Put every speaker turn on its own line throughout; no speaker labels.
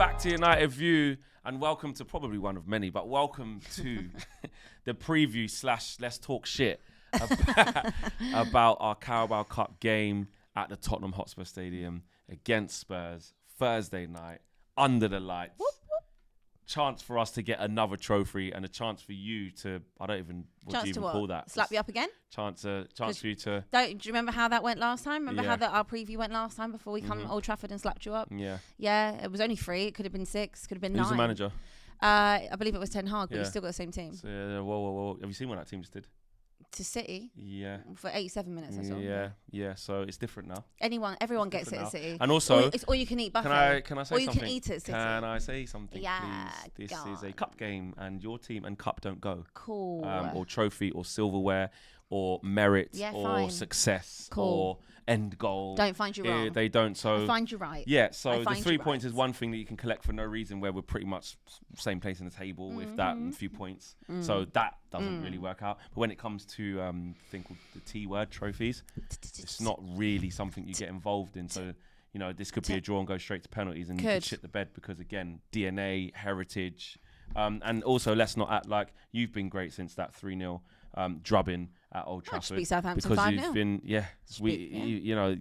back to United View and welcome to probably one of many, but welcome to the preview / let's talk shit about our Carabao Cup game at the Tottenham Hotspur Stadium against Spurs Thursday night under the lights. Whoop, whoop. Chance for us to get another trophy and a chance for you to, I don't even, what
chance
do you even
to
call that?
Slap you up again?
Chance for you to...
Do you remember how that went last time? Remember how our preview went last time before we come to Old Trafford and slapped you up?
Yeah.
Yeah, it was only 3. It could have been 6. Could have been 9.
Who's the manager?
I believe it was Ten Hag, but we still got the same team.
So, whoa. Have you seen what that team just did?
To City?
Yeah.
For 87 minutes or so.
Yeah. So it's different now.
Everyone gets it at City.
And also...
It's all you can eat buffet.
Can I say
or
something?
You can eat it at City.
Can I say something,
yeah,
please? This is a cup game and your team and cup don't go.
Cool.
Or trophy or silverware or merit or success or end goal.
Don't find you wrong.
They don't. So
I find you right.
Yeah, so the 3 points is one thing that you can collect for no reason where we're pretty much same place in the table with that and a few points. So that doesn't really work out. But when it comes to a thing called the T word, trophies, it's not really something you get involved in. So, you know, this could be a draw and go straight to penalties and you could shit the bed because, again, DNA, heritage. And also, let's not act like you've been great since that 3-0 drubbing at Old Trafford.
Beat Southampton
because
5-0.
You've been,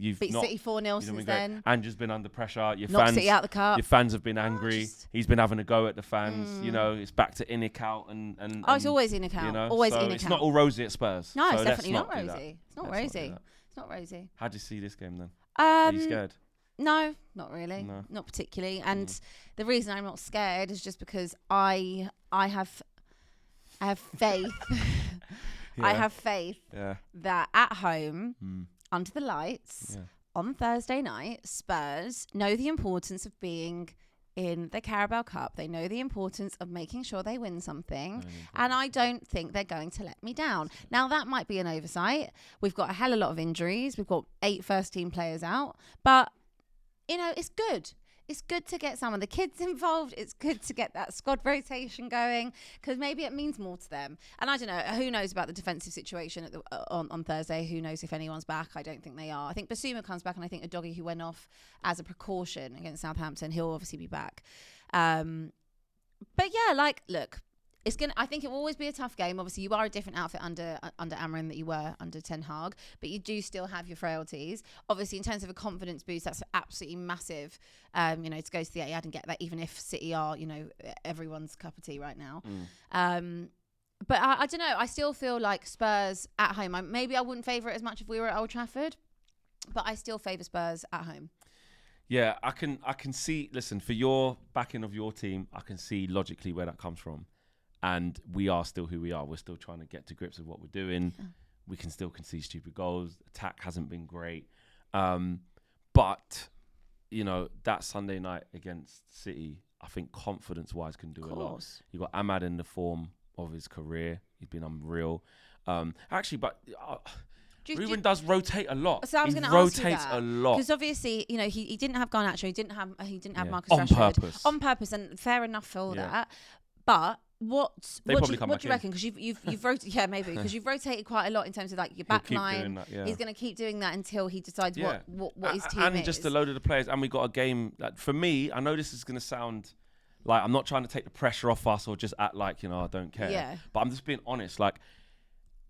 you've
beat
not,
City 4-0 since then.
Andrew's been under pressure.
Knocked City out the cup.
Your fans have been angry. He's been having a go at the fans. You know, it's back to Inic out and
it's always Inic out.
You know?
Always
so
Inic
it's
out.
not all rosy at Spurs.
No,
so
it's definitely not
rosy.
It's not rosy. It's not rosy.
How do you see this game then?
Are
you scared?
No, not really.
No.
Not particularly. And the reason I'm not scared is just because I have faith. I have faith that at home, under the lights, on Thursday night, Spurs know the importance of being in the Carabao Cup. They know the importance of making sure they win something. And I don't think they're going to let me down. Now, that might be an oversight. We've got a hell of a lot of injuries. We've got 8 first-team players out. But, you know, it's good. It's good to get some of the kids involved. It's good to get that squad rotation going because maybe it means more to them. And I don't know. Who knows about the defensive situation on Thursday? Who knows if anyone's back? I don't think they are. I think Basuma comes back and I think Udogie, who went off as a precaution against Southampton, he'll obviously be back. But yeah, look. I think it will always be a tough game. Obviously, you are a different outfit under Amrin that you were under Ten Hag, but you do still have your frailties. Obviously, in terms of a confidence boost, that's absolutely massive. To go to the Etihad and get that, even if City are, everyone's cup of tea right now. But I don't know. I still feel like Spurs at home. Maybe I wouldn't favour it as much if we were at Old Trafford, but I still favour Spurs at home.
Yeah, I can see. Listen, for your backing of your team, I can see logically where that comes from. And we are still who we are. We're still trying to get to grips with what we're doing. Yeah. We can still concede stupid goals. Attack hasn't been great. But, that Sunday night against City, I think confidence-wise can do a lot. You've got Ahmad in the form of his career. He's been unreal. Ruben does rotate a lot.
So I was going to ask you that.
A lot.
Because obviously, he didn't have Garnacho. He didn't have Marcus
on
Rashford. On purpose. And fair enough for all that. But... What do you reckon? Because you've rotated, maybe because you've rotated quite a lot in terms of your back line. He's going to keep doing that until he decides what his team is.
And just a load of the players. And we got a game that, for me, I know this is going to sound like I'm not trying to take the pressure off us or just act like I don't care. Yeah. But I'm just being honest.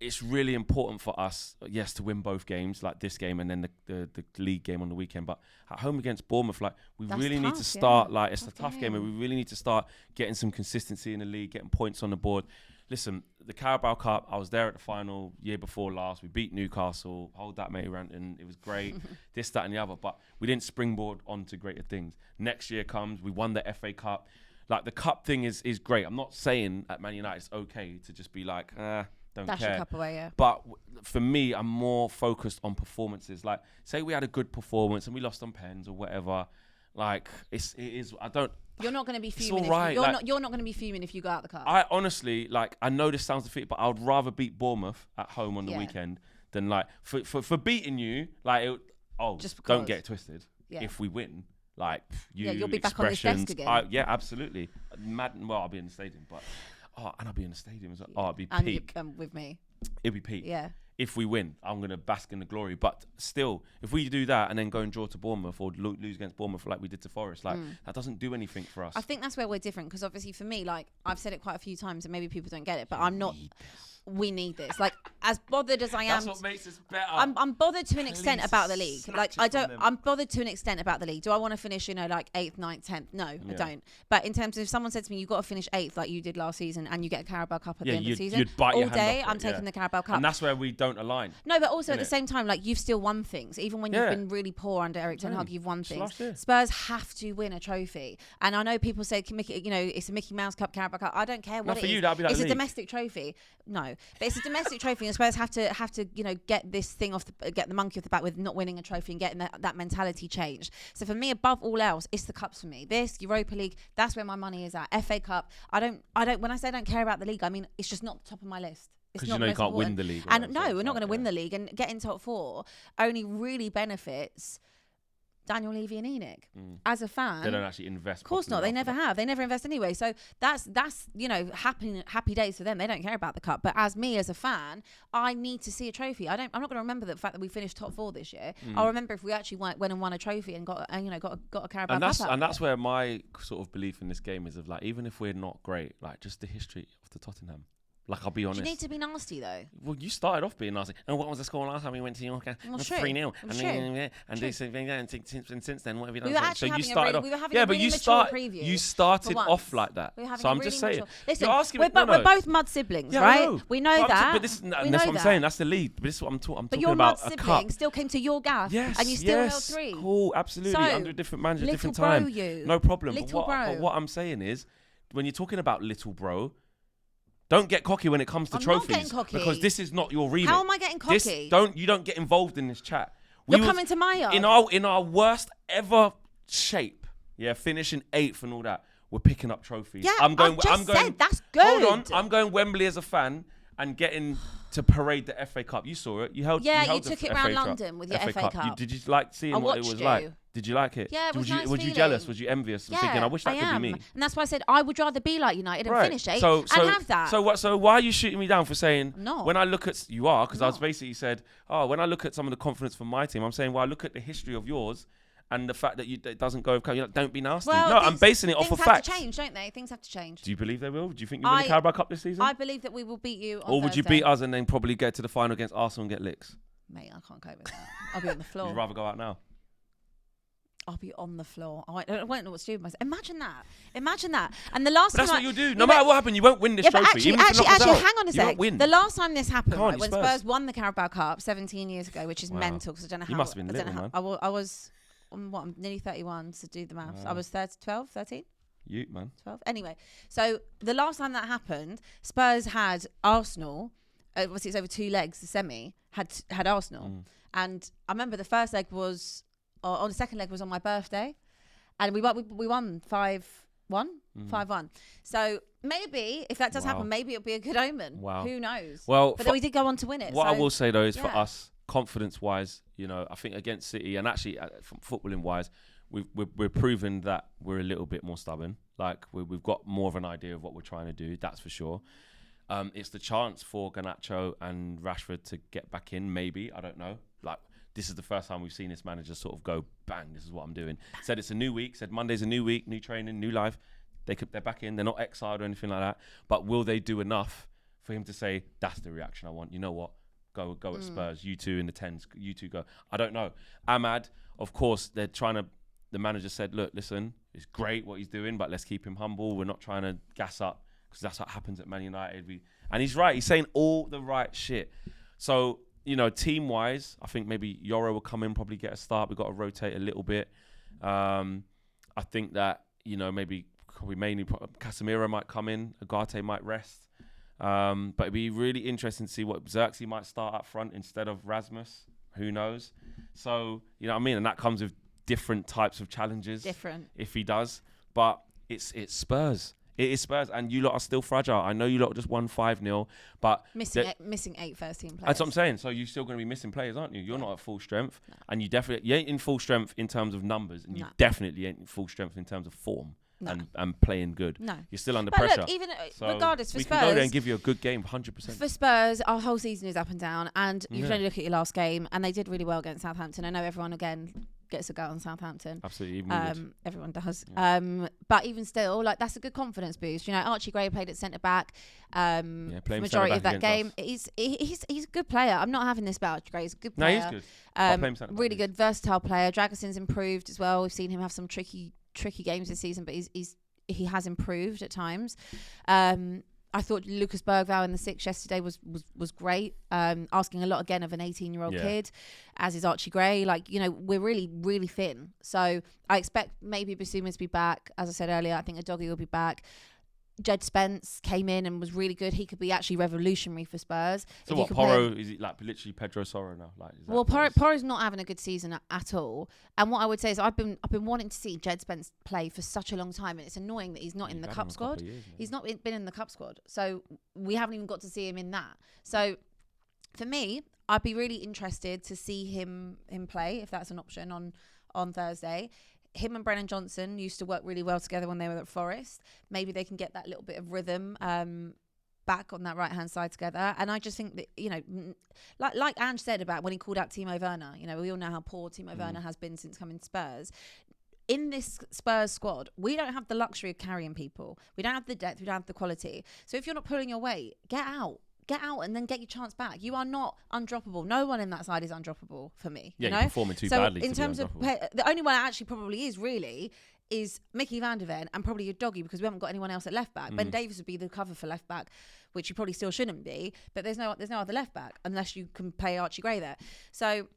It's really important for us, yes, to win both games, like this game and then the league game on the weekend. But at home against Bournemouth, need to start, it's a tough game, and we really need to start getting some consistency in the league, getting points on the board. Listen, the Carabao Cup, I was there at the final year before last. We beat Newcastle, hold that, mate, Ranton. It was great, this, that, and the other. But we didn't springboard onto greater things. Next year comes, we won the FA Cup. The cup thing is great. I'm not saying at Man United it's okay to just be don't
Dash
care.
A cup away, yeah.
But for me, I'm more focused on performances. Say we had a good performance and we lost on pens or whatever. It is. I don't.
You're not going to be fuming.
Right.
You're not going to be fuming if you go out the cup.
I honestly I know this sounds defeated, but I would rather beat Bournemouth at home on the weekend than for beating you. Just don't get it twisted. Yeah. If we win,
you'll be back on this desk again.
Yeah, absolutely. I'll be in the stadium, but. And I'll be in the stadium as well. It'd be peak.
And with me.
It'd be peak.
Yeah.
if we win, I'm going to bask in the glory. But still, if we do that and then go and draw to Bournemouth or lose against Bournemouth like we did to Forest, like that doesn't do anything for us.
I think that's where we're different, because obviously for me, like I've said it quite a few times and maybe people don't get it, but I'm not... We need this. Like, as bothered as I am,
that's what makes us better.
I'm bothered to an extent about the league. Like, I'm bothered to an extent about the league. Do I want to finish, like 8th, 9th, 10th? No, I don't. But in terms of if someone said to me, you've got to finish 8th like you did last season and you get a Carabao Cup at the end of the season, all day I'm taking the Carabao Cup.
And that's where we don't align.
No, but also at the same time, like, you've still won things. Even when you've been really poor under Eric Ten Hag, you've won things. Spurs have to win a trophy. And I know people say, it's a Mickey Mouse Cup, Carabao Cup. I don't care what it is. It's a domestic trophy. No, but it's a domestic trophy, and Spurs have to get this thing get the monkey off the back with not winning a trophy and getting that mentality changed. So for me, above all else, it's the cups for me. This Europa League, that's where my money is at. FA Cup, I don't. When I say I don't care about the league, I mean it's just not top of my list.
Because you can't win the league.
And no, we're not going to win the league, and getting top 4 only really benefits Daniel Levy and Enoch. As a fan,
they don't actually invest.
Of course not. They never have. They never invest anyway. So that's happy days for them. They don't care about the cup. But as me, as a fan, I need to see a trophy. I'm not going to remember the fact that we finished top 4 this year. I'll remember if we actually went and won a trophy and got a Carabao Cup.
And that's where my sort of belief in this game is of, like, even if we're not great, like, just the history of the Tottenham. Like, I'll be honest.
Do you need to be nasty, though?
Well, you started off being nasty. And what was the score last time we went to York? 3-0. And since then, what have you done?
We were actually having a really mature preview.
You started off like that.
So I'm just saying. Listen, we're both mud siblings,
yeah,
right? We know that.
But that's what I'm saying. That's the league. But this is what I'm talking about.
But your mud sibling still came to your gaff.
Yes,
and you still held 3.
Cool, absolutely. Under a different manager, different time. No problem. But what I'm saying is, when you're talking about little bro, don't get cocky when it comes to trophies.
I'm not getting cocky.
Because this is not your remit.
How am I getting cocky?
You don't get involved in this chat.
You're coming to my yard.
In our worst ever shape, finishing 8th and all that, we're picking up trophies.
Yeah, I'm going that's good.
Hold on, I'm going Wembley as a fan and getting to parade the FA Cup. You saw it. You took
it around London with your FA Cup.
Did you like seeing what it was like? Did you like it?
Yeah, it was nice
Was you jealous? Was you envious? Yeah, thinking, I wish that could be me.
And that's why I said I would rather be like United and finish 8th and have that.
So why are you shooting me down for saying?
No.
When I look at because I was basically said, when I look at some of the confidence from my team, I'm saying, well, I look at the history of yours and the fact that it doesn't go. Don't be nasty.
Well,
no, I'm basing it off of facts.
Things have to change, don't they? Things have to change.
Do you believe they will? Do you think you'll win the Carabao Cup this season?
I believe that we will beat you.
Or would you beat us and then probably get to the final against Arsenal and get licks?
Mate, I can't cope with that. I'll be on the floor.
You'd rather go out now?
I'll be on the floor. I won't know what to do with myself. Imagine that. And the last time
that's what you'll do. No matter what happened, you won't win this trophy.
Actually, hang on a sec.
Win.
The last time this happened, when Spurs won the Carabao Cup 17 years ago, which is mental because I don't know how.
You must have been little, man.
I was, I'm nearly 31, so do the maths. I was 13.
You, man.
12. Anyway, so the last time that happened, Spurs had Arsenal. Obviously, it's over 2 legs. The semi had Arsenal, and I remember the first leg was. Or the second leg was on my birthday, and we won 5-1. So maybe if that does happen, maybe it'll be a good omen.
Wow.
Who knows?
Well,
but then we did go on to win it.
What I will say though is for us, confidence-wise, I think against City and actually from footballing-wise, we're proving that we're a little bit more stubborn. Like we've got more of an idea of what we're trying to do. That's for sure. It's the chance for Garnacho and Rashford to get back in. Maybe, I don't know. Like. This is the first time we've seen this manager sort of go, bang, this is what I'm doing. Said it's a new week, said Monday's a new week, new training, new life. They're back in, they're not exiled or anything like that. But will they do enough for him to say, that's the reaction I want? You know what? Go at Spurs. You two in the 10s, you two go. I don't know. Ahmad, of course, the manager said, look, listen, it's great what he's doing, but let's keep him humble. We're not trying to gas up because that's what happens at Man United. And he's right. He's saying all the right shit. So, team-wise, I think maybe Yoro will come in, probably get a start. We've got to rotate a little bit. I think that, maybe mainly Casemiro might come in. Agate might rest. But it'd be really interesting to see what Xerxes might start up front instead of Rasmus. Who knows? So, you know what I mean? And that comes with different types of challenges. If he does. But it's Spurs. It is Spurs, and you lot are still fragile. I know you lot just won 5-0, but
missing 8 first-team players.
That's what I'm saying. So you're still going to be missing players, aren't you? You're not at full strength, and you ain't in full strength in terms of numbers, and you definitely ain't in full strength in terms of form. and playing good.
No.
You're still under
but
pressure.
Look, even regardless, for Spurs...
We can go there and give you a good game, 100%.
For Spurs, our whole season is up and down, and you can only look at your last game, and they did really well against Southampton. I know everyone, again, gets a go on Southampton.
Absolutely. Even
everyone does.
Yeah.
But even still, like, that's a good confidence boost. You know, Archie Gray played at centre-back majority of that game. He's a good player. I'm not having this about Archie Gray. He's a good player.
No, he's good.
Really good, versatile player. Dragason's improved as well. We've seen him have some tricky games this season, but he has improved at times. I thought Lucas Bergvall in the 6 yesterday was great. Asking a lot again of an 18-year-old kid, as is Archie Gray. Like, you know, we're really, really thin. So I expect maybe Basuma to be back. As I said earlier, I think Udogie will be back. Jed Spence came in and was really good. He could be actually revolutionary for Spurs.
So what, Porro, is it like literally Pedro Soro now? Like,
well, Porro's not having a good season at all. And what I would say is I've been wanting to see Jed Spence play for such a long time, and it's annoying that he's not in the cup squad. He's not been in the cup squad. So we haven't even got to see him in that. So for me, I'd be really interested to see him play, if that's an option on Thursday. Him and Brennan Johnson used to work really well together when they were at Forest. Maybe they can get that little bit of rhythm back on that right-hand side together. And I just think that, you know, like Ange said about when he called out Timo Werner, you know, we all know how poor Timo Werner has been since coming to Spurs. In this Spurs squad, we don't have the luxury of carrying people. We don't have the depth. We don't have the quality. So if you're not pulling your weight, get out and then get your chance back. You are not undroppable. No one in that side is undroppable for me.
Yeah,
you know?
You're performing too badly.
In terms of the only one that actually probably is Mickey van der Ven and probably Udogie, because we haven't got anyone else at left back. Ben Davies would be the cover for left back, which you probably still shouldn't be. But there's no other left back unless you can play Archie Gray there. So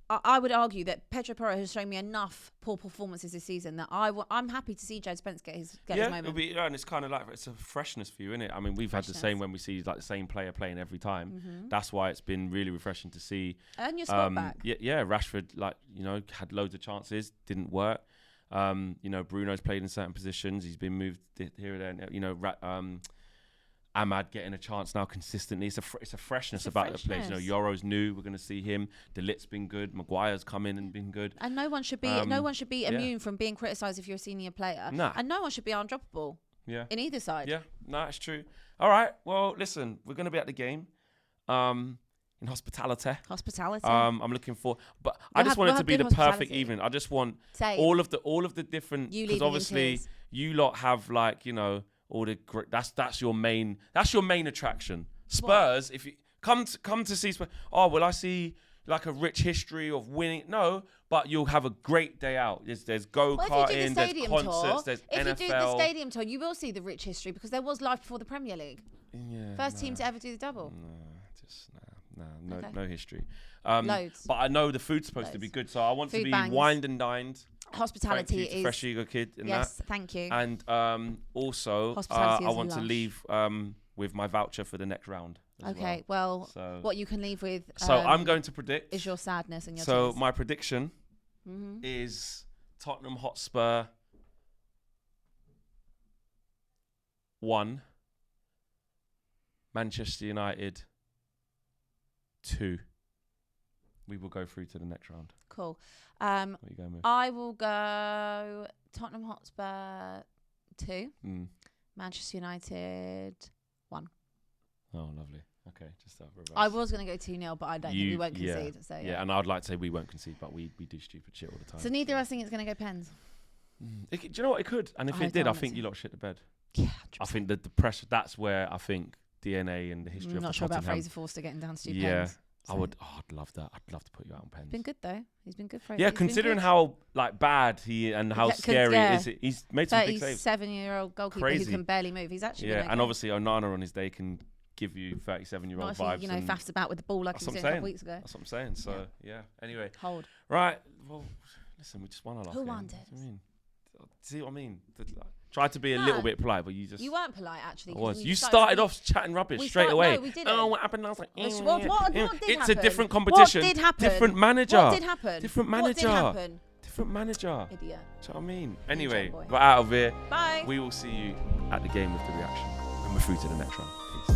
I would argue that Pedro Porro has shown me enough poor performances this season that I'm happy to see Jed Spence get his moment.
And it's kind of like, it's a freshness for you, isn't it? I mean, we've had the same when we see like the same player playing every time. That's why it's been really refreshing to see.
Earn your spot back.
Yeah, Rashford, like, you know, had loads of chances, didn't work. You know, Bruno's played in certain positions. He's been moved here and there. You know, Ahmad getting a chance now consistently. It's a freshness about the place. You know, Yoro's new. We're going to see him. De Ligt's been good. Maguire's come in and been good.
And no one should be immune from being criticised if you're a senior player.
Nah.
And no one should be undroppable.
Yeah.
In either side.
Yeah. No, it's true. All right. Well, listen, we're going to be at the game. In hospitality. I'm looking for, but I just want it to be the perfect evening. I just want all of the different, because obviously you lot have, like, you know, all the that's your main attraction. Spurs, if you come to see Spurs, will I see like a rich history of winning? No, but you'll have a great day out. There's go-karting, there's concerts, there's NFL.
If you do the stadium tour, you will see the rich history, because there was life before the Premier League.
Yeah,
First team to ever do the double.
No history.
Loads.
But I know the food's supposed to be good, so I want to be wined and dined.
Hospitality is
fresh ego kid in that.
Yes, thank you.
And also, I want to leave with my voucher for the next round.
Okay, well, what you can leave with.
So I'm going to predict.
Is your sadness and your.
So
tears.
my prediction is Tottenham Hotspur 1, Manchester United 2. We will go through to the next round.
Cool.
What are you going with?
I will go Tottenham Hotspur 2, Manchester United 1.
Oh, lovely. Okay, just that reverse.
I was going to go 2-0, but I don't think we won't concede. So
yeah, and I'd like to say we won't concede, but we do stupid shit all the time.
So neither of us think it's going to go pens.
Do you know what? It could. And if it did, I think you lot shit the bed.
Yeah, 100%.
I think that the pressure, that's where I think DNA and the history of the Tottenham.
I'm not sure about Fraser Forster getting down to 2 pens.
Yeah. So. I'd love that. I'd love to put you out on pens.
Been good though. He's been good for.
Yeah, considering how like bad he and how scary it is, he's made some big saves.
37-year-old goalkeeper who can barely move. He's actually
and obviously Onana on his day can give you 37-year-old vibes.
You know, faffs about with the ball like he was doing a couple weeks ago.
That's what I'm saying. So yeah. Anyway.
Hold.
Right. Well, listen, we just won our last game.
Who won it?
See what I mean? Tried to be a little bit polite, but you weren't
polite actually.
I was. You started off chatting rubbish straight away.
No, we didn't.
Oh, what happened? I was like,
what did happen?
It's a different competition.
What did happen?
Different manager.
What did happen?
Different manager.
What did happen?
Different manager.
Idiot.
Do you know what I mean? Anyway, we're out of here.
Bye.
We will see you at the game with the reaction. And we're through to the next round. Peace.